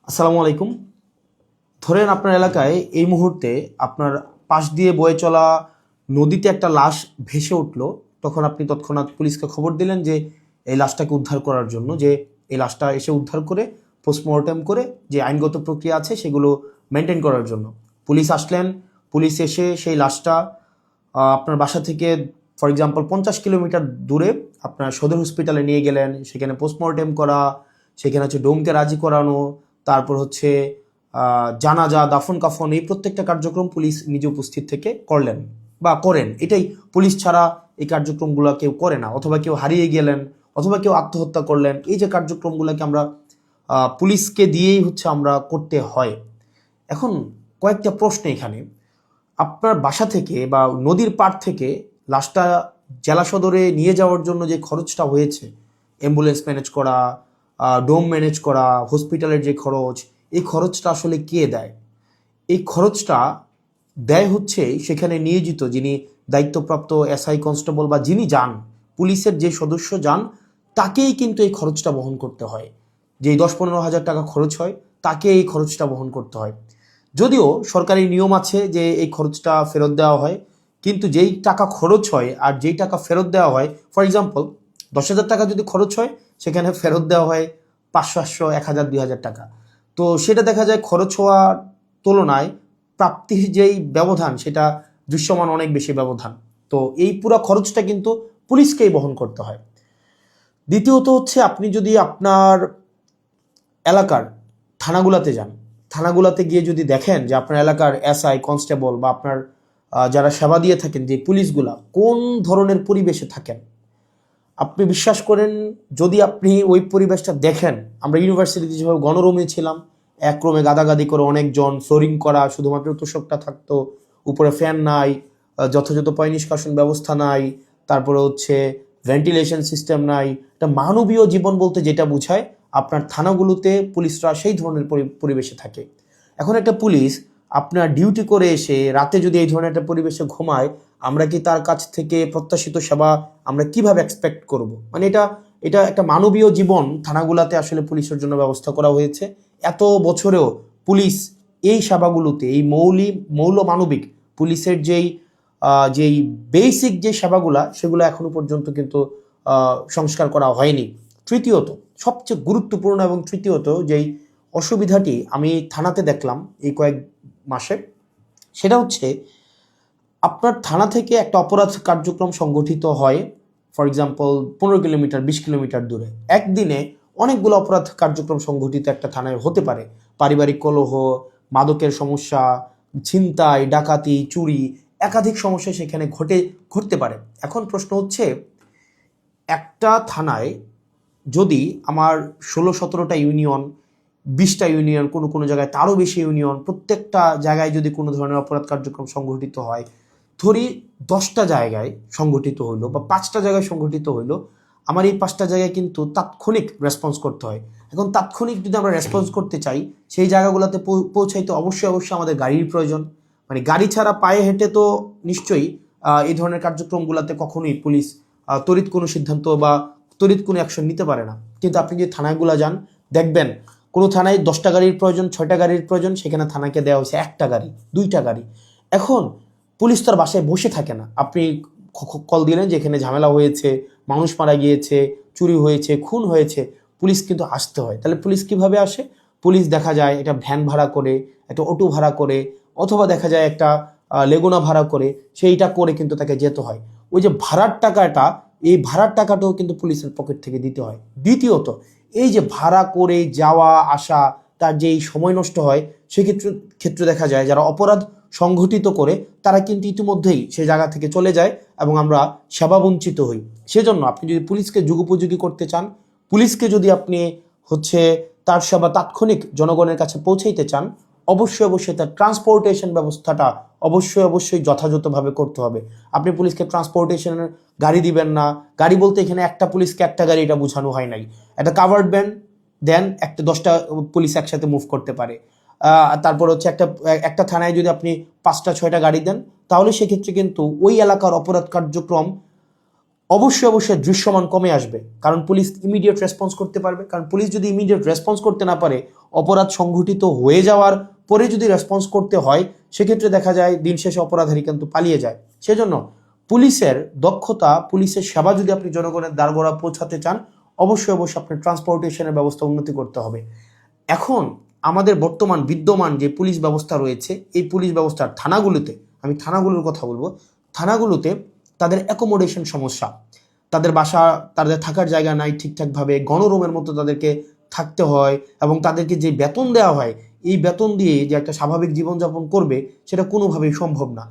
আসসালামু আলাইকুম। ধরেন আপনার এলাকায় এই মুহূর্তে আপনার পাশ দিয়ে বয়ে চলা নদীতে একটা লাশ ভেসে উঠলো। তখন আপনি তৎক্ষণাৎ পুলিশকে খবর দিলেন যে এই লাশটাকে উদ্ধার করার জন্য, যে এই লাশটা এসে উদ্ধার করে পোস্টমর্টেম করে যে আইনগত প্রক্রিয়া আছে সেগুলো মেনটেন করার জন্য পুলিশ আসলেন। পুলিশ এসে সেই লাশটা আপনার বাসা থেকে ফর এক্সাম্পল 50 কিলোমিটার দূরে আপনার সদর হসপিটালে নিয়ে গেলেন। সেখানে পোস্টমর্টেম করা, সেখানে হচ্ছে ডোমকে রাজি করানো, তারপর হচ্ছে জানাজা, দাফন কাফন, এই প্রত্যেকটা কার্যক্রম পুলিশ নিজে উপস্থিত থেকে করলেন বা করেন। এটাই, পুলিশ ছাড়া এই কার্যক্রমগুলো কেউ করে না। অথবা কেউ হারিয়ে গেলেন, অথবা কেউ আত্মহত্যা করলেন, এই যে কার্যক্রমগুলোকে আমরা পুলিশকে দিয়েই হচ্ছে আমরা করতে হয়। এখন কয়েকটা প্রশ্ন এখানে। আপনার বাসা থেকে বা নদীর পাড় থেকে লাশটা জেলা সদরে নিয়ে যাওয়ার জন্য যে খরচটা হয়েছে, অ্যাম্বুলেন্স ম্যানেজ করা, ডোম ম্যানেজ করা, হসপিটালের যে খরচ, এই খরচটা আসলে কে দেয়? এই খরচটা দেয় হচ্ছে সেখানে নিয়োজিত যিনি দায়িত্বপ্রাপ্ত এসআই, কনস্টেবল বা যিনি যান, পুলিশের যে সদস্য যান, তাকেই কিন্তু এই খরচটা বহন করতে হয়। যেই 10-15 হাজার টাকা খরচ হয়, তাকে এই খরচটা বহন করতে হয়। যদিও সরকারি নিয়ম আছে যে এই খরচটা ফেরত দেওয়া হয়, কিন্তু যেই টাকা খরচ হয় আর যেই টাকা ফেরত দেওয়া হয়, ফর এক্সাম্পল 10,000 টাকা যদি খরচ হয়, সেখানে ফেরত দেওয়া হয় 500, 800, 1,000, 2,000 টাকা। তো সেটা দেখা যায় খরচ হওয়ার তুলনায় প্রাপ্তির যেই ব্যবধান, সেটা দৃশ্যমান অনেক বেশি ব্যবধান। তো এই পুরো খরচটা কিন্তু পুলিশকেই বহন করতে হয়। দ্বিতীয়ত হচ্ছে, আপনি যদি আপনার এলাকার থানাগুলাতে যান, থানাগুলাতে গিয়ে যদি দেখেন যে আপনার এলাকার এসআই, কনস্টেবল বা আপনার যারা সেবা দিয়ে থাকেন যে পুলিশগুলা কোন ধরনের পরিবেশে থাকেন, আপনি বিশ্বাস করেন, যদি আপনি ওই পরিবেশটা দেখেন। আমরা ইউনিভার্সিটিতে যেভাবে গণরুমে ছিলাম, এক রুমে গাদাগাদি করে অনেকজন, ফ্লোরিং করা, শুধুমাত্র তোষকটা থাকতো, উপরে ফ্যান নাই, যথাযথ পয় নিষ্কাশন ব্যবস্থা নাই, তারপরে হচ্ছে ভেন্টিলেশন সিস্টেম নাই। একটা মানবীয় জীবন বলতে যেটা বোঝায়, আপনার থানাগুলোতে পুলিশরা সেই ধরনের পরিবেশে থাকে। এখন একটা পুলিশ আপনার ডিউটি করে এসে রাতে যদি এই ধরনের একটা পরিবেশে ঘুমায়, আমরা কি তার কাছ থেকে প্রত্যাশিত সেবা আমরা কিভাবে এক্সপেক্ট করব? মানে এটা এটা একটা মানবীয় জীবন থানাগুলাতে আসলে পুলিশের জন্য ব্যবস্থা করা হয়েছে। এত বছরেও পুলিশ এই সেবাগুলোতে, এই মৌল মানবিক পুলিশের যেই বেসিক যে সেবাগুলা, সেগুলো এখনো পর্যন্ত কিন্তু সংস্কার করা হয়নি। তৃতীয়ত, সবচেয়ে গুরুত্বপূর্ণ এবং তৃতীয়ত যেই অসুবিধাটি আমি থানাতে দেখলাম এই কয়েক মাসে, সেটা হচ্ছে আপনার থানা থেকে একটা অপরাধ কার্যক্রম সংগঠিত হয়, ফর এক্সাম্পল 15 কিলোমিটার, 20 কিলোমিটার দূরে। একদিনে অনেকগুলো অপরাধ কার্যক্রম সংগঠিত একটা থানায় হতে পারে। পারিবারিক কলহ, মাদকের সমস্যা, ছিনতাই, ডাকাতি, চুরি, একাধিক সমস্যা সেখানে ঘটতে পারে। এখন প্রশ্ন হচ্ছে, একটা থানায় যদি আমার 16-17টা ইউনিয়ন, 20টা ইউনিয়ন, কোনো কোনো জায়গায় তারও বেশি ইউনিয়ন, প্রত্যেকটা জায়গায় যদি কোনো ধরনের অপরাধ কার্যক্রম সংঘটিত হয়, ধরি 10টা জায়গায় সংঘটিত হইলো বা 5টা জায়গায় সংঘটিত হইলো, আমার এই 5টা জায়গায় কিন্তু তাৎক্ষণিক রেসপন্স করতে হয়। এখন তাৎক্ষণিক যদি আমরা রেসপন্স করতে চাই, সেই জায়গাগুলোতে পৌঁছাইতে অবশ্যই অবশ্যই আমাদের গাড়ির প্রয়োজন। মানে গাড়ি ছাড়া পায়ে হেঁটে তো নিশ্চয়ই এই ধরনের কার্যক্রমগুলোতে কখনোই পুলিশ তড়িৎ কোনো সিদ্ধান্ত বা তড়িৎ কোনো অ্যাকশন নিতে পারে না। কিন্তু আপনি যদি থানাগুলো যান, দেখবেন কোনো থানায় 10টা গাড়ির প্রয়োজন, 6টা গাড়ির প্রয়োজন, সেখানে থানাকে দেওয়া হয়েছে 1টা গাড়ি, 2টা গাড়ি। এখন পুলিশ তার বাসায় বসে থাকে না। আপনি কল দিলেন যে এখানে ঝামেলা হয়েছে, মানুষ মারা গিয়েছে, চুরি হয়েছে, খুন হয়েছে, পুলিশ কিন্তু আসতে হয়। তাহলে পুলিশ কিভাবে আসে? পুলিশ দেখা যায় একটা ভ্যান ভাড়া করে, একটা অটো ভাড়া করে, অথবা দেখা যায় একটা লেগুনা ভাড়া করে, সেইটা করে কিন্তু তাকে যেতে হয়। ওই যে ভাড়ার টাকাটা, এই ভাড়ার টাকাটাও কিন্তু পুলিশের পকেট থেকে দিতে হয়। দ্বিতীয়ত, এই যে ভাড়া করে যাওয়া আসা, তার যে এই সময় নষ্ট হয়, সেক্ষেত্রে দেখা যায় যারা অপরাধ সংঘটিত করে তারা কিন্তু ইতিমধ্যেই সে জায়গা থেকে চলে যায় এবং আমরা সেবা বঞ্চিত হই। সেজন্য আপনি যদি পুলিশকে যুগোপযোগী করতে চান, পুলিশকে যদি আপনি হচ্ছে তার সেবা তাৎক্ষণিক জনগণের কাছে পৌঁছাইতে চান, অবশ্যই অবশ্যই তার ট্রান্সপোর্টেশন ব্যবস্থাটা অবশ্যই অবশ্যই যথাযথভাবে করতে হবে। আপনি পুলিশকে ট্রান্সপোর্টেশনের গাড়ি দিবেন না। গাড়ি বলতে এখানে একটা পুলিশকে একটা গাড়ি, এটা বোঝানো হয় নাই। একটা কাভার্ড ভ্যান দেন, একটা 10টা পুলিশ একসাথে মুভ করতে পারে। তারপর হচ্ছে একটা থানায় যদি আপনি 5টা 6টা গাড়ি দেন, তাহলে সেক্ষেত্রে কিন্তু ওই এলাকার অপরাধ কার্যক্রম অবশ্যই দৃশ্যমান কমে আসবে, কারণ পুলিশ ইমিডিয়েট রেসপন্স করতে পারবে। কারণ পুলিশ যদি ইমিডিয়েট রেসপন্স করতে না পারে, অপরাধ সংঘটিত হয়ে যাওয়ার পরে যদি রেসপন্স করতে হয়, সেক্ষেত্রে দেখা যায় দিন শেষে অপরাধী কিন্তু পালিয়ে যায়। সেজন্য পুলিশের দক্ষতা, পুলিশের সেবা যদি আপনি জনগণের দ্বারগোড়া পৌঁছাতে চান, অবশ্যই আপনার ট্রান্সপোর্টেশনের ব্যবস্থা উন্নতি করতে হবে। এখন আমাদের বর্তমান বিদ্যমান যে পুলিশ ব্যবস্থা রয়েছে, এই পুলিশ ব্যবস্থার থানাগুলোতে, আমি থানাগুলোর কথা বলবো, থানাগুলোতে তাদের অ্যাকোমোডেশন সমস্যা, তাদের বাসা, তাদের থাকার জায়গা নাই ঠিকঠাকভাবে, গণরুমের মতো তাদেরকে থাকতে হয়, এবং তাদেরকে যে বেতন দেওয়া হয়, এই বেতন দিয়ে যে একটা স্বাভাবিক জীবনযাপন করবে, সেটা কোনোভাবেই সম্ভব না।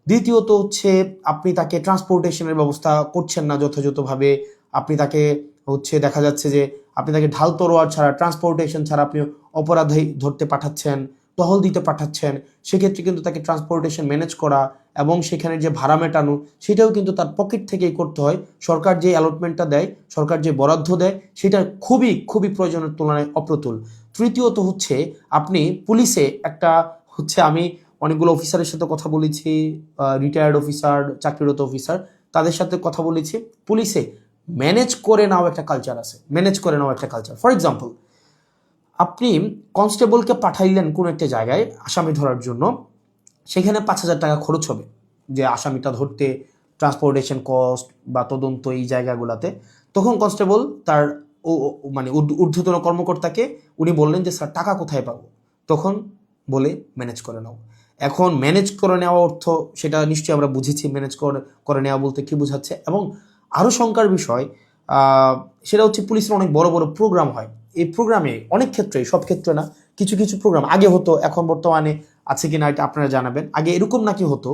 দ্বিতীয়ত হচ্ছে আপনি তাকে ট্রান্সপোর্টেশনের ব্যবস্থা করছেন না যথাযথভাবে। আপনি তাকে দেখা যাচ্ছে যে আপনি তাকে ঢাল তরোয়ার ছাড়া, ট্রান্সপোর্টেশন ছাড়া আপনি অপরাধী ধরতে পাঠাচ্ছেন, টহল দিতে পাঠাচ্ছেন। সেক্ষেত্রে কিন্তু তাকে ট্রান্সপোর্টেশন ম্যানেজ করা এবং সেখানে যে ভাড়া মেটানো, সেটাও কিন্তু তার পকেট থেকেই করতে হয়। সরকার যে অ্যালটমেন্টটা দেয়, সরকার যে বরাদ্দ দেয়, সেটা খুবই প্রয়োজনের তুলনায় অপ্রতুল। তৃতীয়ত হচ্ছে আপনি পুলিশে একটা আমি অনেকগুলো অফিসারের সাথে কথা বলেছি, রিটায়ার্ড অফিসার, চাকরিরত অফিসার, তাদের সাথে কথা বলেছি। পুলিশে ম্যানেজ করে নাও একটা কালচার আছে, ম্যানেজ করে নাও একটা কালচার। ফর এক্সাম্পল, আপনি কনস্টেবলকে পাঠাইলেন কোনো একটা জায়গায় আসামি ধরার জন্য, সেখানে 5,000 টাকা খরচ হবে যে আসামিটা ধরতে, ট্রান্সপোর্টেশন কস্ট বা তদন্ত এই জায়গাগুলোতে। তখন কনস্টেবল তার ঊর্ধ্বতন কর্মকর্তাকে উনি বললেন যে স্যার টাকা কোথায় পাবো? তখন বলে ম্যানেজ করে নাও। এখন ম্যানেজ করে নেওয়া অর্থ, সেটা নিশ্চয়ই আমরা বুঝেছি ম্যানেজ করে নেওয়া বলতে কি বোঝাচ্ছে। এবং আরও শঙ্কার বিষয় সেটা হচ্ছে পুলিশের অনেক বড় বড় প্রোগ্রাম হয়। এই প্রোগ্রামে অনেক ক্ষেত্রে, সব ক্ষেত্রে না, কিছু কিছু প্রোগ্রাম আগে হতো, এখন বর্তমানে আছে কিনা এটা আপনারা জানাবেন। আগে এরকম নাকি হতো,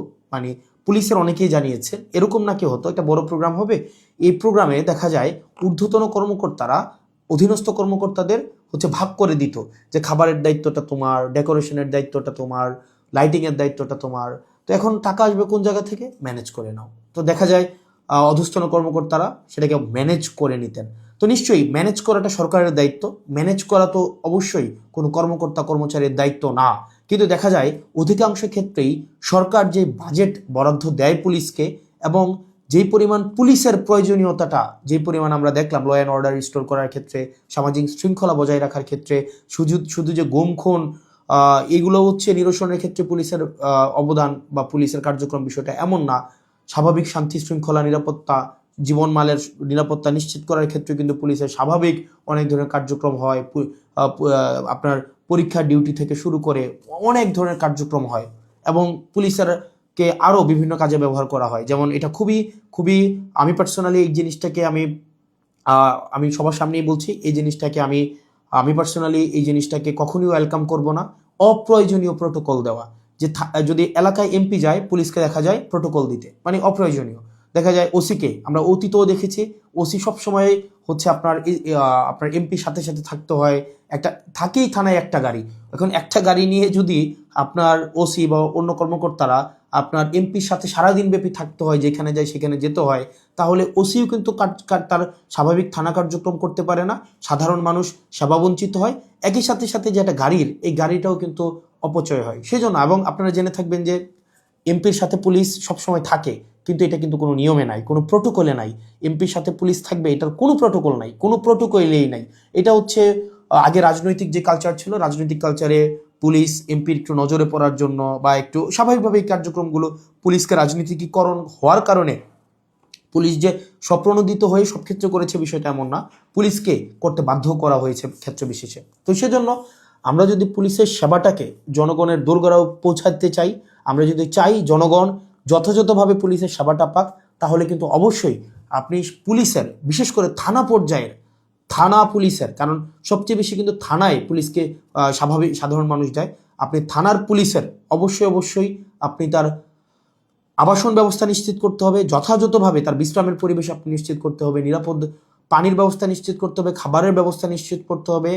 পুলিশের অনেকেই জানিয়েছে এরকম নাকি হতো, একটা বড় প্রোগ্রাম হবে, এই প্রোগ্রামে দেখা যায় ঊর্ধ্বতন কর্মকর্তারা অধীনস্থ কর্মকর্তাদের ভাগ করে দিত যে খাবারের দায়িত্বটা তোমার, ডেকোরেশনের দায়িত্বটা তোমার, লাইটিংয়ের দায়িত্বটা তোমার। তো এখন টাকা আসবে কোন জায়গা থেকে? ম্যানেজ করে নাও। তো দেখা যায় অধস্তন কর্মকর্তারা সেটাকে ম্যানেজ করে নিতেন। তো নিশ্চয়ই ম্যানেজ করাটা সরকারের দায়িত্ব, ম্যানেজ করা তো অবশ্যই কোনো কর্মকর্তা কর্মচারীর দায়িত্ব না। কিন্তু দেখা যায় অধিকাংশ ক্ষেত্রেই সরকার যে বাজেট বরাদ্দ দেয় পুলিশকে, এবং যেই পরিমাণ পুলিশের প্রয়োজনীয়তাটা, যেই পরিমাণ আমরা দেখলাম ল অ্যান্ড অর্ডার রিস্টোর করার ক্ষেত্রে, সামাজিক শৃঙ্খলা বজায় রাখার ক্ষেত্রে, শুধু যে গুম খুন এগুলো নিরসনের ক্ষেত্রে পুলিশের অবদান বা পুলিশের কার্যক্রম বিষয়টা এমন না। স্বাভাবিক শান্তি শৃঙ্খলা, নিরাপত্তা, জীবনমালের নিরাপত্তা নিশ্চিত করার ক্ষেত্রে কিন্তু পুলিশের স্বাভাবিক অনেক ধরনের কার্যক্রম হয়। আপনার পরীক্ষার ডিউটি থেকে শুরু করে অনেক ধরনের কার্যক্রম হয়, এবং পুলিশেরকে আরও বিভিন্ন কাজে ব্যবহার করা হয়। যেমন এটা খুবই আমি পার্সোনালি এই জিনিসটাকে আমি সবার সামনেই বলছি, এই জিনিসটাকে আমি পার্সোনালি এই জিনিসটাকে কখনোই ওয়েলকাম করব না। অপ্রয়োজনীয় প্রোটোকল দেওয়া, যে যদি এলাকায় এমপি যায়, পুলিশকে দেখা যায় প্রোটোকল দিতে, অপ্রয়োজনীয়। দেখা যায় ওসিকে আমরা অতীতও দেখেছি, ওসি সবসময় আপনার এমপির সাথে সাথে থাকতে হয়, থাকেই থানায় একটা গাড়ি। এখন একটা গাড়ি নিয়ে যদি আপনার ওসি বা অন্য কর্মকর্তারা আপনার এমপির সাথে সারাদিন ব্যাপী থাকতে হয়, যেখানে যায় সেখানে যেতে হয়, তাহলে ওসিও কিন্তু তার স্বাভাবিক থানা কার্যক্রম করতে পারে না, সাধারণ মানুষ সেবা বঞ্চিত হয়। একই সাথে সাথে যে একটা গাড়ির, এই গাড়িটাও কিন্তু অপচয় হয়। সেজন্য, এবং আপনারা জেনে থাকবেন যে এমপির সাথে পুলিশ সবসময় থাকে, কিন্তু এটা কিন্তু কোনো নিয়মে নাই, কোনো প্রোটোকলে নাই। এমপির সাথে পুলিশ থাকবে, এটার কোনো প্রোটোকল নাই, কোনো প্রোটোকলেই নাই। এটা আগে রাজনৈতিক যে কালচার ছিল, রাজনৈতিক কালচারে পুলিশ এমপির একটু নজরে পড়ার জন্য বা একটু স্বাভাবিকভাবে এই কার্যক্রমগুলো, পুলিশকে রাজনীতিকীকরণ হওয়ার কারণে পুলিশ যে স্বপ্রণোদিত হয়ে সব ক্ষেত্রে করেছে বিষয়টা এমন না, পুলিশকে করতে বাধ্য করা হয়েছে ক্ষেত্র বিশেষে। তো সেজন্য আমরা যদি পুলিশের সেবাটাকে জনগণের দোরগোড়ায় পৌঁছাতে চাই, আমরা যদি চাই জনগণ যথাযথভাবে পুলিশের সেবাটা পাক, তাহলে কিন্তু অবশ্যই আপনি পুলিশের, বিশেষ করে থানা পর্যায়ের থানা পুলিশের, কারণ সবচেয়ে বেশি কিন্তু থানায় পুলিশকে সাধারণ মানুষ যায়, আপনি থানার পুলিশের অবশ্যই আপনি তার আবাসন ব্যবস্থা নিশ্চিত করতে হবে, যথাযথভাবে তার বিশ্রামের পরিবেশ আপনি নিশ্চিত করতে হবে, নিরাপদ পানির ব্যবস্থা নিশ্চিত করতে হবে, খাবারের ব্যবস্থা নিশ্চিত করতে হবে,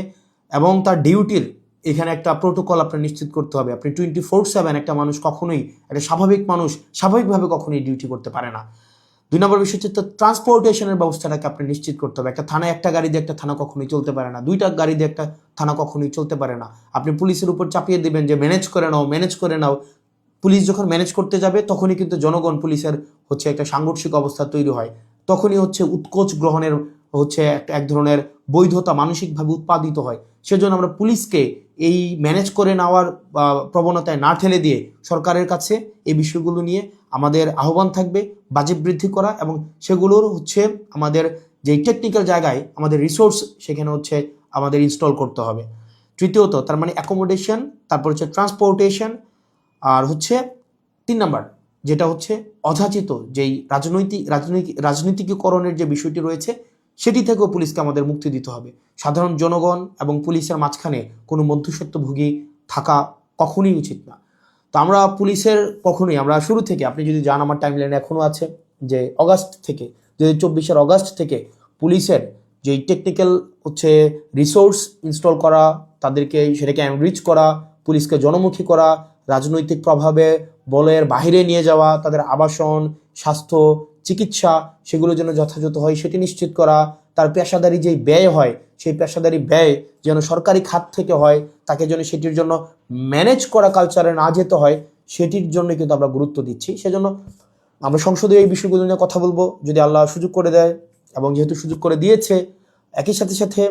এবং তার ডিউটির এখানে একটা প্রোটোকল আপনার নিশ্চিত করতে হবে। আপনি 24/7 একটা মানুষ কখনোই, একটা স্বাভাবিক মানুষ স্বাভাবিকভাবে কখনোই ডিউটি করতে পারে না। 2 নম্বর বিষয় হচ্ছে ট্রান্সপোর্টেশনের ব্যবস্থাটাকে আপনি নিশ্চিত করতে হবে। একটা থানায় একটা গাড়ি দিয়ে একটা থানা কখনোই চলতে পারে না, 2টা গাড়ি দিয়ে একটা থানা কখনোই চলতে পারে না। আপনি পুলিশের উপর চাপিয়ে দেবেন যে ম্যানেজ করে নাও। পুলিশ যখন ম্যানেজ করতে যাবে, তখনই কিন্তু জনগণ পুলিশের একটা সাংঘর্ষিক অবস্থা তৈরি হয়। তখনই হচ্ছে উৎকোচ গ্রহণের হচ্ছে এক ধরনের বৈধতা মানসিকভাবে উৎপাদিত হয়। সেজন্য আমরা পুলিশকে এই ম্যানেজ করে নেওয়ার প্রবণতায় না ঠেলে দিয়ে সরকারের কাছে এই বিষয়গুলো নিয়ে আমাদের আহ্বান থাকবে বাজেট বৃদ্ধি করা, এবং সেগুলোর হচ্ছে আমাদের যে টেকনিক্যাল জায়গায় আমাদের রিসোর্স সেখানে হচ্ছে আমাদের ইনস্টল করতে হবে। তৃতীয়ত তার মানে অ্যাকোমোডেশন, তারপর হচ্ছে ট্রান্সপোর্টেশন, আর হচ্ছে 3 নাম্বার যেটা হচ্ছে অযাচিত যেই রাজনীতিকীকরণের যে বিষয়টি রয়েছে সেটি থেকেও পুলিশকে আমাদের মুক্তি দিতে হবে। সাধারণ জনগণ এবং পুলিশের মাঝখানে কোনো মধ্যস্বত্বভোগী থাকা কখনোই উচিত না। তো আমরা পুলিশের আমরা শুরু থেকে, আপনি যদি যান আমার টাইমলাইনে এখনও আছে যে অগাস্ট থেকে 2024 অগাস্ট থেকে পুলিশের যেই টেকনিক্যাল হচ্ছে রিসোর্স ইনস্টল করা, তাদেরকে সেটাকে এনরিচ করা, পুলিশকে জনমুখী করা, রাজনৈতিক প্রভাবে বলের বাহিরে নিয়ে যাওয়া, তাদের আবাসন, স্বাস্থ্য, চিকিৎসা সেগুলো যেন যথাযথ হয় সেটি নিশ্চিত করা, তার পেশাদারি যেই ব্যয় হয় সেই পেশাদারি ব্যয় যেন সরকারি খাত থেকে হয়, তাকে যেন সেটির জন্য ম্যানেজ করা কালচারে না যেতে হয়, সেটির জন্য কিন্তু আমরা গুরুত্ব দিচ্ছি। সেজন্য আমরা সংসদে এই বিষয়গুলো নিয়ে কথা বলবো যদি আল্লাহ সুযোগ করে দেয়, এবং যেহেতু সুযোগ করে দিয়েছে একই সাথে সাথে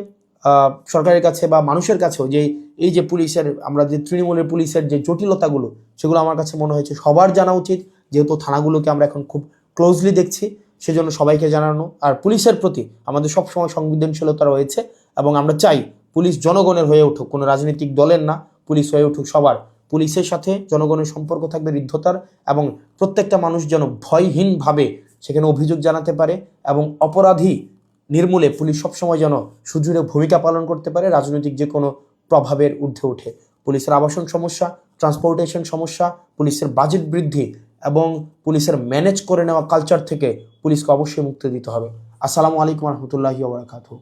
সরকারের কাছে বা মানুষের কাছেও যে এই যে পুলিশের, আমরা যে তৃণমূলের পুলিশের যে জটিলতাগুলো সেগুলো আমার কাছে মনে হয়েছে সবার জানা উচিত, যেহেতু থানাগুলোকে আমরা এখন খুব ক্লোজলি দেখছি, সেজন্য সবাইকে জানানো। আর পুলিশের প্রতি আমাদের সবসময় সংবেদনশীলতা রয়েছে, এবং আমরা চাই পুলিশ জনগণের হয়ে উঠুক, কোনো রাজনৈতিক দলের না, পুলিশ হয়ে উঠুক সবার। পুলিশের সাথে জনগণের সম্পর্ক থাকবে হৃদ্যতার, এবং প্রত্যেকটা মানুষ যেন ভয়হীনভাবে সেখানে অভিযোগ জানাতে পারে, এবং অপরাধী নির্মূলে পুলিশ সবসময় যেন সুদৃঢ় ভূমিকা পালন করতে পারে রাজনৈতিক যে কোনো প্রভাবের ঊর্ধ্বে উঠে। পুলিশের আবাসন সমস্যা, ট্রান্সপোর্টেশন সমস্যা, পুলিশের বাজেট বৃদ্ধি এবং পুলিশের ম্যানেজ করে নেওয়া কালচার থেকে পুলিশকে অবশ্যই মুক্তি দিতে হবে। আসসালামু আলাইকুম রহমতুল্লাহি ওয়া বারাকাতুহু।